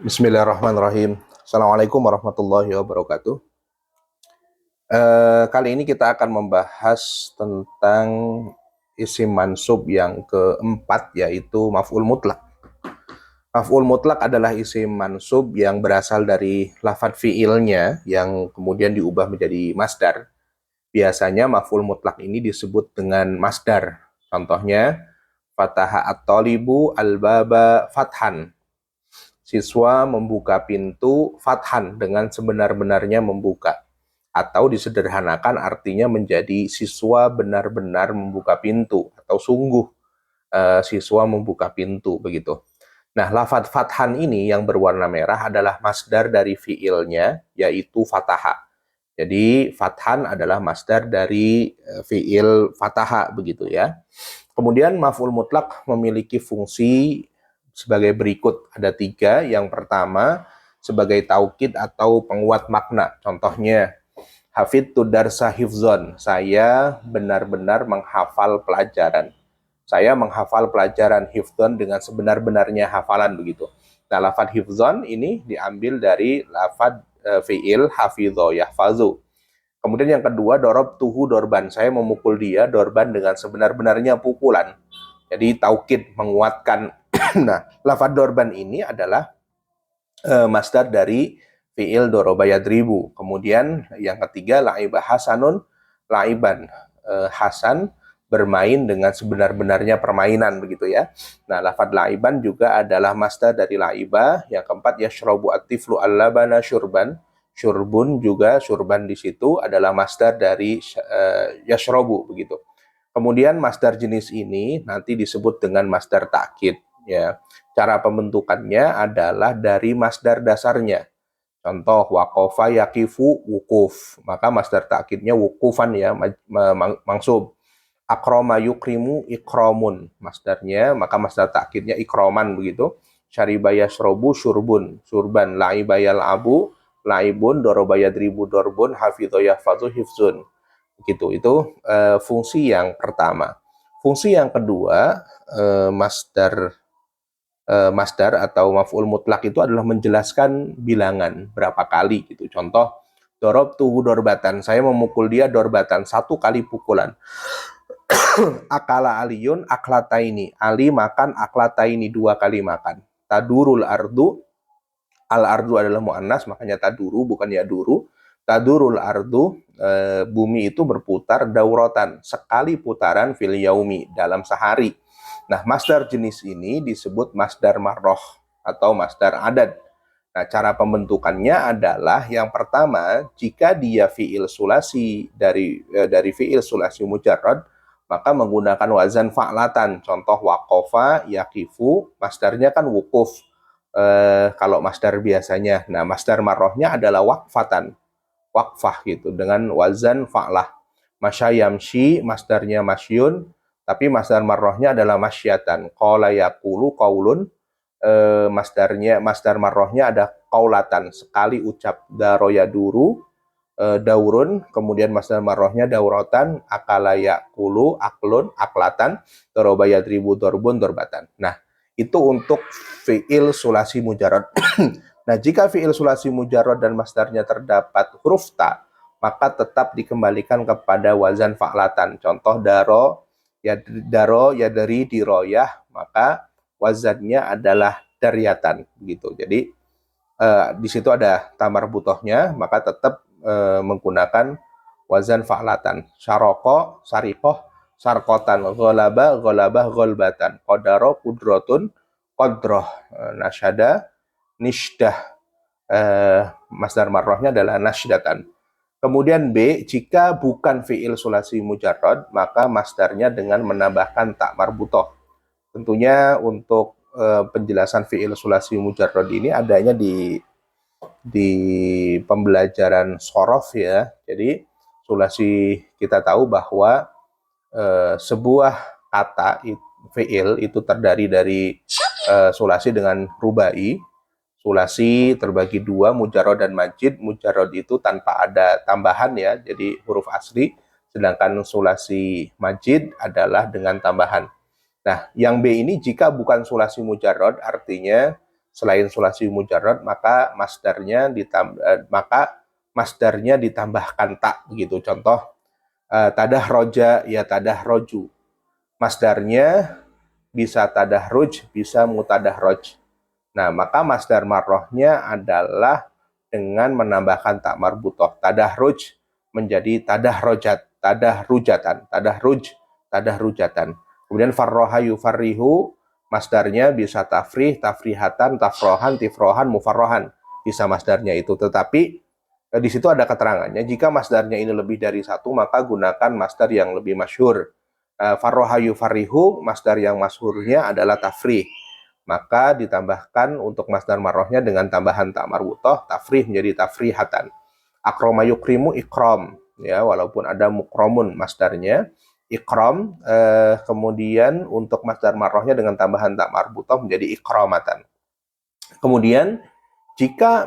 Bismillahirrahmanirrahim. Assalamualaikum warahmatullahi wabarakatuh. Kali ini kita akan membahas tentang isim mansub yang keempat, yaitu maf'ul mutlak. Maf'ul mutlak adalah isim mansub yang berasal dari lafadz fi'ilnya yang kemudian diubah menjadi masdar. Biasanya maf'ul mutlak ini disebut dengan masdar. Contohnya, fataha at-talibu al-baba fathan. Siswa membuka pintu fathan dengan sebenar-benarnya membuka. Atau disederhanakan artinya menjadi siswa benar-benar membuka pintu atau sungguh siswa membuka pintu begitu. Nah, lafadz fathan ini yang berwarna merah adalah masdar dari fiilnya, yaitu fataha. Jadi fathan adalah masdar dari fiil fataha begitu ya. Kemudian maf'ul mutlak memiliki fungsi sebagai berikut. Ada 3. Yang pertama, sebagai taukid atau penguat makna. Contohnya, hafidtu darsa hifzon. Saya benar-benar menghafal pelajaran. Saya menghafal pelajaran hifzon dengan sebenar-benarnya hafalan begitu. Nah, lafadz hifzon ini diambil dari lafadz fi'il hafidho yahfazu. Kemudian yang kedua, dorob tuhu dorban. Saya memukul dia dorban dengan sebenar-benarnya pukulan. Jadi taukid, menguatkan. Nah, lafadz dorban ini adalah masdar dari fi'il doroba yadribu. Kemudian yang ketiga, la'iba hasanun la'iban. Hasan bermain dengan sebenar-benarnya permainan begitu ya. Nah, lafadz la'iban juga adalah masdar dari la'iba. Yang keempat, yashrobu at-tiflu al-labana syurban. Syurbun juga, syurban di situ adalah masdar dari yashrobu begitu. Kemudian masdar jenis ini nanti disebut dengan masdar takkid ya. Cara pembentukannya adalah dari masdar dasarnya. Contoh waqafa yaqifu wukuf, maka masdar takkidnya wukufan ya, mangsub. Akroma yukrimu ikramun, masdarnya maka masdar takkidnya ikroman begitu. Syariba yashrobu syurbun, surban. La'iba yal'abu laibun, doroba yadribu dorbun, hafidho yahfazu hifzun. Gitu. Itu fungsi yang pertama. Fungsi yang kedua, masdar atau maf'ul mutlak itu adalah menjelaskan bilangan berapa kali gitu. Contoh, dorob tuhu dorbatan. Saya memukul dia dorbatan, 1 kali pukulan. Akala aliyun aklataini. Ali makan aklataini, 2 kali makan. Tadurul ardu. Al-ardu adalah mu'annas, makanya taduru, bukan yaduru. Tadurul ardu, bumi itu berputar dauratan, sekali putaran fil yaumi, dalam sehari. Nah, masdar jenis ini disebut masdar marroh atau masdar adad. Nah, cara pembentukannya adalah yang pertama, jika dia fi'il sulasi dari fi'il sulasi mujarrad, maka menggunakan wazan fa'latan. Contoh waqafa yaqifu, masdarnya kan wukuf. Kalau masdar biasanya. Nah, masdar marrohnya adalah waqfatan, waqfah gitu, dengan wazan fa'lah. Masyayamshi, masdarnya masyun, tapi masdar marrohnya adalah masyatan. Qala yaqulu qaulun, masdar marrohnya ada qaulatan, sekali ucap. Daro yaduru, daurun, kemudian masdar marrohnya dauratan. Akala yaqulu aklun, aklatan. Doroba yadribu dorbun, dorbatan. Nah, itu untuk fi'il sulasi mujarrad. Nah, jika fi'il sulasi mujarrad dan masdarnya terdapat huruf ta, maka tetap dikembalikan kepada wazan fa'latan. Contoh daro yadari diroyah, maka wazannya adalah daryatan begitu. Jadi di situ ada tamar butohnya, maka tetap menggunakan wazan fa'latan. Syaroko, sarikoh, sarkotan, gholaba, gholabah, gholbatan, qadaro, kudrotun, qadroh, nasyada, nishdah, masdar marrohnya adalah nasydatan. Kemudian B, jika bukan fi'il sulasi mujarrad, maka masdarnya dengan menambahkan tak marbutoh. Tentunya untuk penjelasan fi'il sulasi mujarrad ini adanya di pembelajaran shorof ya. Jadi sulasi, kita tahu bahwa sebuah kata fi'il itu terdiri dari sulasi dengan rubai. Sulasi terbagi 2, mujarrad dan majid. Mujarrad itu tanpa ada tambahan ya, jadi huruf asli. Sedangkan sulasi majid adalah dengan tambahan. Nah, yang B ini jika bukan sulasi mujarrad, artinya selain sulasi mujarrad, maka masdarnya ditambahkan tak begitu. Contoh tadah roja ya tadah roju. Masdarnya bisa tadahruj, bisa mutadahroj. Nah, maka masdar marrohnya adalah dengan menambahkan tak marbutoh. Tadahruj menjadi tadahrojat, tadahrujatan, tadahrujatan. Kemudian farroha yufarrihu, masdarnya bisa tafrih, tafrihatan, tafrohan, tifrohan, mufarrohan. Bisa masdarnya itu. Tetapi di situ ada keterangannya. Jika masdarnya ini lebih dari satu, maka gunakan masdar yang lebih masyhur. Farroha yufarrihu, masdar yang masyhurnya adalah tafrih. Maka ditambahkan untuk masdar marrohnya dengan tambahan tak marbutoh, tafrih menjadi tafrihatan. Akroma yukrimu ikrom, ya, walaupun ada mukromun masdarnya, ikrom, kemudian untuk masdar marrohnya dengan tambahan tak marbutoh menjadi ikromatan. Kemudian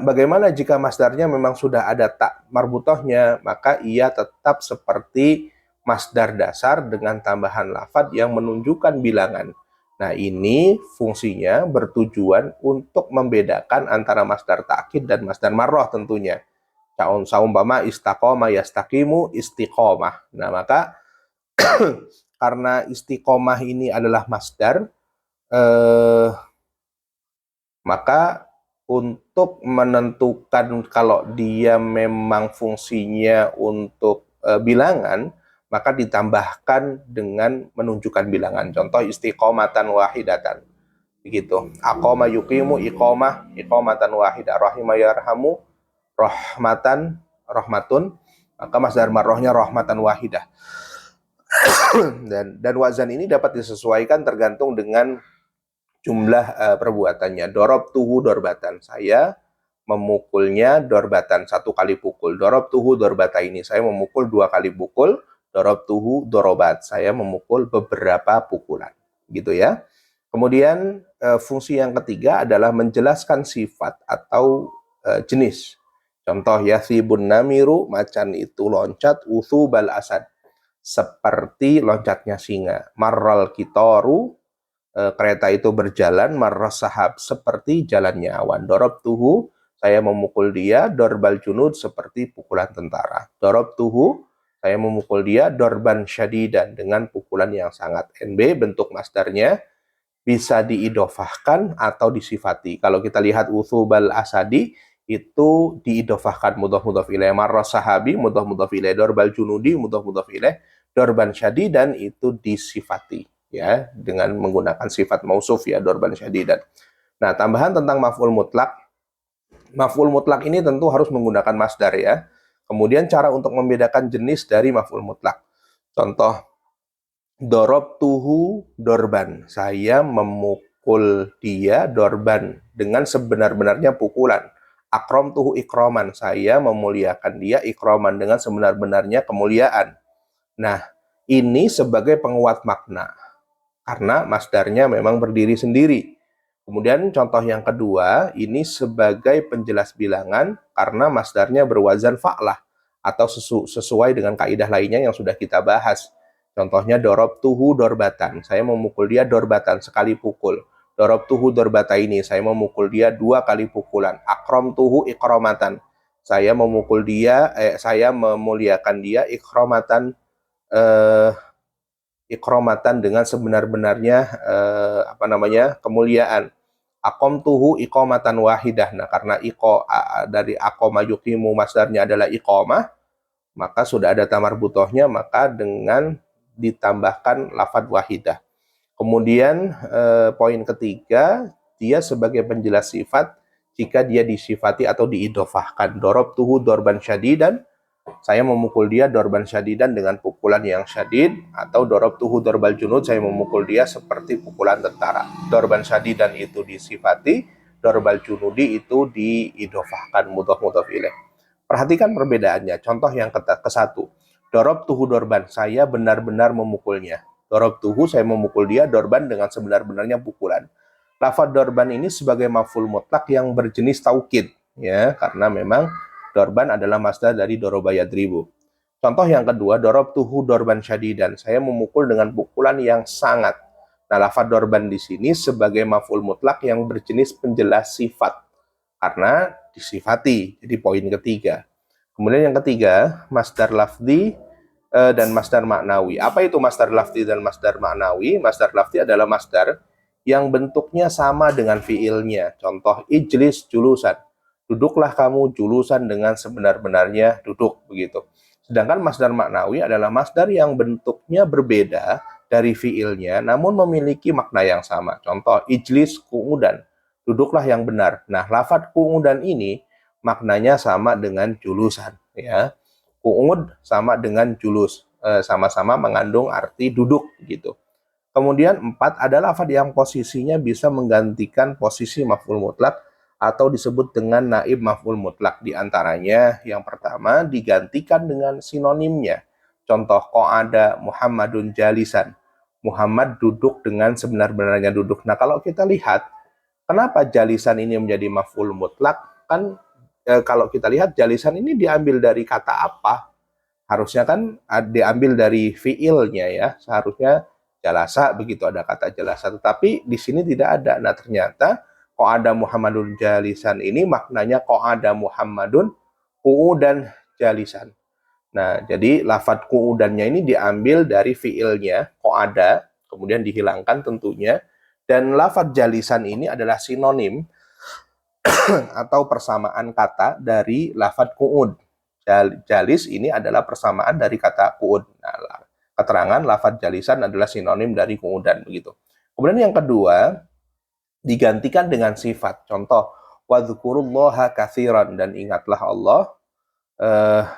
bagaimana jika masdarnya memang sudah ada tak marbutohnya, maka ia tetap seperti masdar dasar dengan tambahan lafadz yang menunjukkan bilangan. Nah, ini fungsinya bertujuan untuk membedakan antara masdar ta'kid dan masdar marroh tentunya. Saumpama istaqoma yastaqimu istiqomah. Nah, maka karena istiqomah ini adalah masdar, maka untuk menentukan kalau dia memang fungsinya untuk bilangan, maka ditambahkan dengan menunjukkan bilangan. Contoh istiqomatan wahidatan. Begitu. Aqoma yuqimu iqomah, iqomatan wahidah. Rahima yarhamu, rahmatun. Maka masdar marrohnya rahmatan wahidah. dan wazan ini dapat disesuaikan tergantung dengan jumlah perbuatannya. Dorob tuhu dorbatan, saya memukulnya dorbatan, satu kali pukul. Dorob tuhu dorbata ini, saya memukul dua kali pukul. Dorob tuhu dorobat, saya memukul beberapa pukulan, gitu ya. Kemudian fungsi yang ketiga adalah menjelaskan sifat atau jenis. Contoh yathibun namiru, macan itu loncat, uthubal asad, seperti loncatnya singa. Marral kitoru, kereta itu berjalan, marras sahab, seperti jalannya awan. Dorob tuhu, saya memukul dia, dorbal junud, seperti pukulan tentara. Dorob tuhu, saya memukul dia, dorban syadidan, dengan pukulan yang sangat. NB, bentuk masdarnya bisa diidofahkan atau disifati. Kalau kita lihat uthubal asadi, itu diidofahkan mudhaf ilaih, marras sahabi mudhaf ilaih, dorbal junudi mudhaf ilaih, dorban syadidan itu disifati, ya, dengan menggunakan sifat mausuf, ya, dorban syadidan. Nah, tambahan tentang maf'ul mutlak. Maf'ul mutlak ini tentu harus menggunakan masdar, ya. Kemudian cara untuk membedakan jenis dari maf'ul mutlak. Contoh, dorob tuhu dorban, saya memukul dia dorban, dengan sebenar-benarnya pukulan. Akrom tuhu ikroman, saya memuliakan dia ikroman, dengan sebenar-benarnya kemuliaan. Nah, ini sebagai penguat makna, karena masdarnya memang berdiri sendiri. Kemudian contoh yang kedua, ini sebagai penjelas bilangan, karena masdarnya berwazan fa'lah, atau sesuai dengan kaidah lainnya yang sudah kita bahas. Contohnya dorob tuhu dorbatan, saya memukul dia dorbatan, sekali pukul. Dorob tuhu dorbata ini, saya memukul dia dua kali pukulan. Akrom tuhu ikromatan, saya memukul dia, saya memuliakan dia ikromatan, ikromatan, dengan sebenar-benarnya kemuliaan. Akom tuhu ikomatan wahidah. Nah, karena dari akoma yukimu masdarnya adalah ikomah, maka sudah ada tamar butohnya, maka dengan ditambahkan lafadz wahidah. Kemudian poin ketiga, dia sebagai penjelas sifat jika dia disifati atau diidofahkan. Dorob tuhu dorban syadidan, saya memukul dia dorban syadidan, dengan pukulan yang syadid. Atau dorob tuhu dorbal junud, saya memukul dia seperti pukulan tentara. Dorban syadidan itu disifati, dorbal junudi itu diidofahkan, mudhaf ilaih. Perhatikan perbedaannya. Contoh yang ke-1, dorob tuhu dorban, saya benar-benar memukulnya. Dorob tuhu, saya memukul dia dorban, dengan sebenar-benarnya pukulan. Lafadz dorban ini sebagai maf'ul mutlak yang berjenis taukid, ya, karena memang dorban adalah masdar dari doroba yadribu. Contoh yang kedua, dorob tuhu dorban syadidan, saya memukul dengan pukulan yang sangat. Nah, lafadz dorban di sini sebagai maf'ul mutlak yang berjenis penjelas sifat karena disifati. Jadi poin ketiga. Kemudian yang ketiga, masdar lafzi dan masdar maknawi. Apa itu masdar lafzi dan masdar maknawi? Masdar lafzi adalah masdar yang bentuknya sama dengan fiilnya. Contoh, ijlis julusan. Duduklah kamu julusan dengan sebenar-benarnya duduk, begitu. Sedangkan masdar maknawi adalah masdar yang bentuknya berbeda dari fiilnya, namun memiliki makna yang sama. Contoh, ijlis ku'udan. Duduklah yang benar. Nah, lafadz ku'udan ini maknanya sama dengan julusan, ya. Ku'ud sama dengan julus, sama-sama mengandung arti duduk, gitu. Kemudian 4 adalah lafadz yang posisinya bisa menggantikan posisi maf'ul mutlak atau disebut dengan naib maf'ul mutlak. Di antaranya yang pertama digantikan dengan sinonimnya. Contoh, qa'ada Muhammadun jalisan. Muhammad duduk dengan sebenar-benarnya duduk. Nah, kalau kita lihat kenapa jalisan ini menjadi maf'ul mutlak? Kan kalau kita lihat jalisan ini diambil dari kata apa? Harusnya kan diambil dari fiilnya ya. Seharusnya jalasa, begitu ada kata jalasa, tetapi di sini tidak ada. Nah, ternyata qa'ada Muhammadun jalisan ini maknanya qa'ada Muhammadun qu'udan jalisan. Nah, jadi lafadz qu'udannya ini diambil dari fiilnya qa'ada, kemudian dihilangkan tentunya, dan lafadz jalisan ini adalah sinonim atau persamaan kata dari lafadz qu'ud. Jalis ini adalah persamaan dari kata qu'ud. Nah, keterangan lafadz jalisan adalah sinonim dari qu'udan, begitu. Kemudian yang kedua, digantikan dengan sifat. Contoh, wadhkurullaha katsiran, dan ingatlah Allah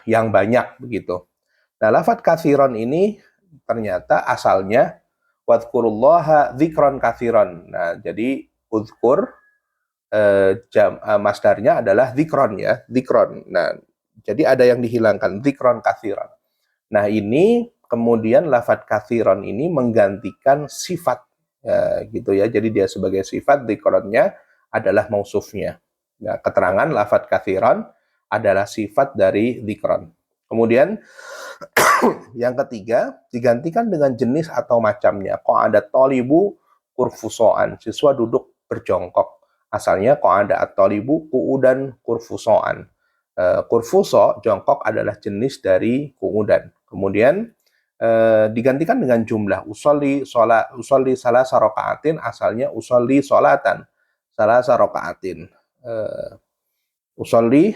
yang banyak, begitu. Nah, lafadz katsiran ini ternyata asalnya wadhkurullaha dzikran katsiran. Nah, jadi uzkur masdarnya adalah dzikron ya, dzikron. Nah, jadi ada yang dihilangkan, dzikron katsiran. Nah, ini kemudian lafadz katsiran ini menggantikan sifat gitu ya. Jadi dia sebagai sifat, dzikronnya adalah mausufnya. Nah, keterangan lafadz katsiran adalah sifat dari dzikron. Kemudian yang ketiga digantikan dengan jenis atau macamnya. Qa'ada thalibu kurfusoan, siswa duduk berjongkok. Asalnya qa'ada at-thalibu qu'udan kurfusoan. Kurfuso, jongkok, adalah jenis dari qu'udan. Kemudian digantikan dengan jumlah. Usolli salasa raka'atin, asalnya usolli sholatan salasa raka'atin. Usolli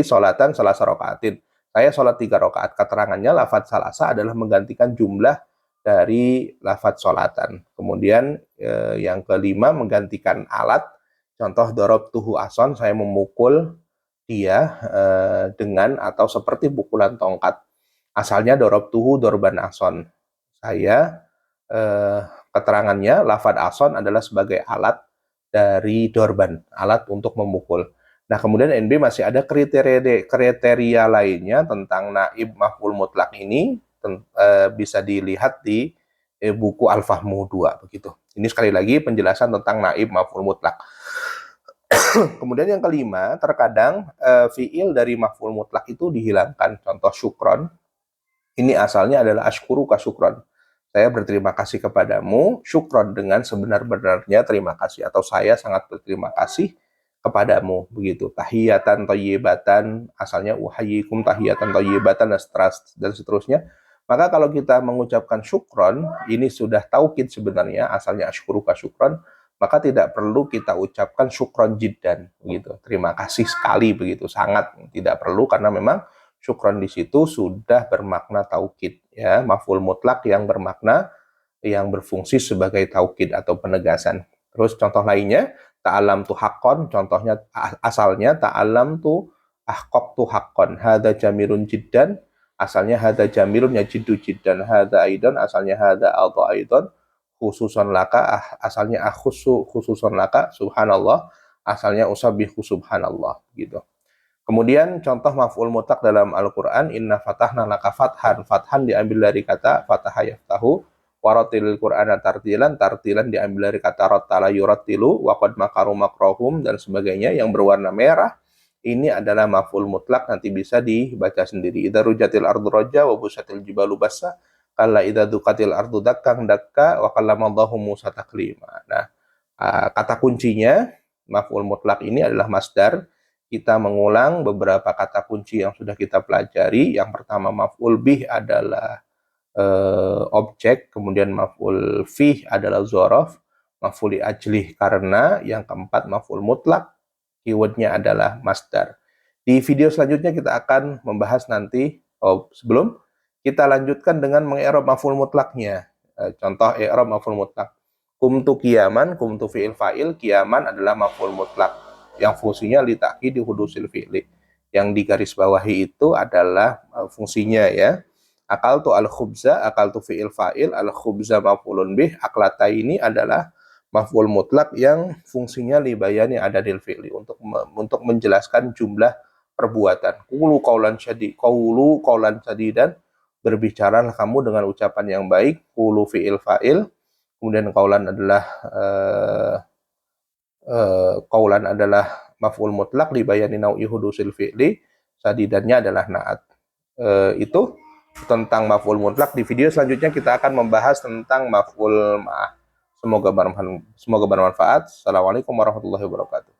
sholatan salasa raka'atin. Saya sholat 3 rakaat. Keterangannya lafadz salasa adalah menggantikan jumlah dari lafadz sholatan. Kemudian yang kelima menggantikan alat. Contoh, darabtuhu ason, saya memukul dia dengan atau seperti pukulan tongkat. Asalnya darabtuhu dorban ason. Saya keterangannya lafadz ason adalah sebagai alat dari dorban, alat untuk memukul. Nah, kemudian NB masih ada kriteria lainnya tentang naib maf'ul mutlak ini, bisa dilihat di buku Al-Fahmu 2, begitu. Ini sekali lagi penjelasan tentang naib maf'ul mutlak. Kemudian yang kelima, terkadang fiil dari maf'ul mutlak itu dihilangkan. Contoh, syukron. Ini asalnya adalah ashkuruka syukron. Saya berterima kasih kepadamu, syukron, dengan sebenar-benarnya terima kasih, atau saya sangat berterima kasih kepadamu, begitu. Tahiyatan thayyibatan, asalnya uhayyikum tahiyatan thayyibatan, dan seterusnya. Maka kalau kita mengucapkan syukron, ini sudah taukid sebenarnya, asalnya ashkuruka syukron, maka tidak perlu kita ucapkan syukron jiddan, begitu. Terima kasih sekali, begitu. Sangat tidak perlu, karena memang syukron di situ sudah bermakna taukid, ya, maf'ul mutlak yang bermakna, yang berfungsi sebagai taukid atau penegasan. Terus contoh lainnya, ta'alam tu haqqon, contohnya asalnya ta'alam tu ahqaq tu haqqon, hadza jamirun jiddan, asalnya hadza jamirun yajidu jiddan, hadza aidan, asalnya hadza alto aidan, khususon laka, asalnya khususon laka, subhanallah, asalnya usabbihu subhanallah, gitu. Kemudian contoh maf'ul mutlak dalam Al-Qur'an, inna fatahna laka fathan. Fathan diambil dari kata fataha yaftahu, waratilil Qur'ana tartilan. Tartilan diambil dari kata rattala yurattilu, wa qad makaru makrohum, dan sebagainya. Yang berwarna merah ini adalah maf'ul mutlak, nanti bisa dibaca sendiri. Idza rujatil ardu raja wa busatil jibalu bassa, kalla idza dukatil ardu dakkan dakka wa kallamallahu Musa taklima. Nah, kata kuncinya maf'ul mutlak ini adalah masdar. Kita mengulang beberapa kata kunci yang sudah kita pelajari. Yang pertama maf'ul bih adalah objek, kemudian maf'ul fih adalah dzaraf, maf'ul ajlih karena, yang keempat maf'ul mutlak, keywordnya adalah masdar. Di video selanjutnya kita akan membahas nanti, sebelum kita lanjutkan dengan mengi'rab maf'ul mutlaknya. Contoh i'rab maf'ul mutlak. Kumtu kiaman, kumtu fi'il fa'il, kiaman adalah maf'ul mutlak yang fungsinya li ta'kidi hudusil fi'li. Yang digarisbawahi itu adalah fungsinya ya. Akaltu al-khubza, akaltu fi'il fa'il, al-khubza maf'ulun bih, aklata ini adalah maf'ul mutlak yang fungsinya li bayani adadil fi'li, untuk menjelaskan jumlah perbuatan. Qulu qaulan syadidan, berbicaralah kamu dengan ucapan yang baik. Qulu fi'il fa'il, kemudian qaulan adalah maf'ul mutlak li bayani nau'i hudusil fi'li, sadidannya adalah na'at. Itu tentang maf'ul mutlak. Di video selanjutnya kita akan membahas tentang maf'ul ma'ah. Semoga bermanfaat. Assalamualaikum warahmatullahi wabarakatuh.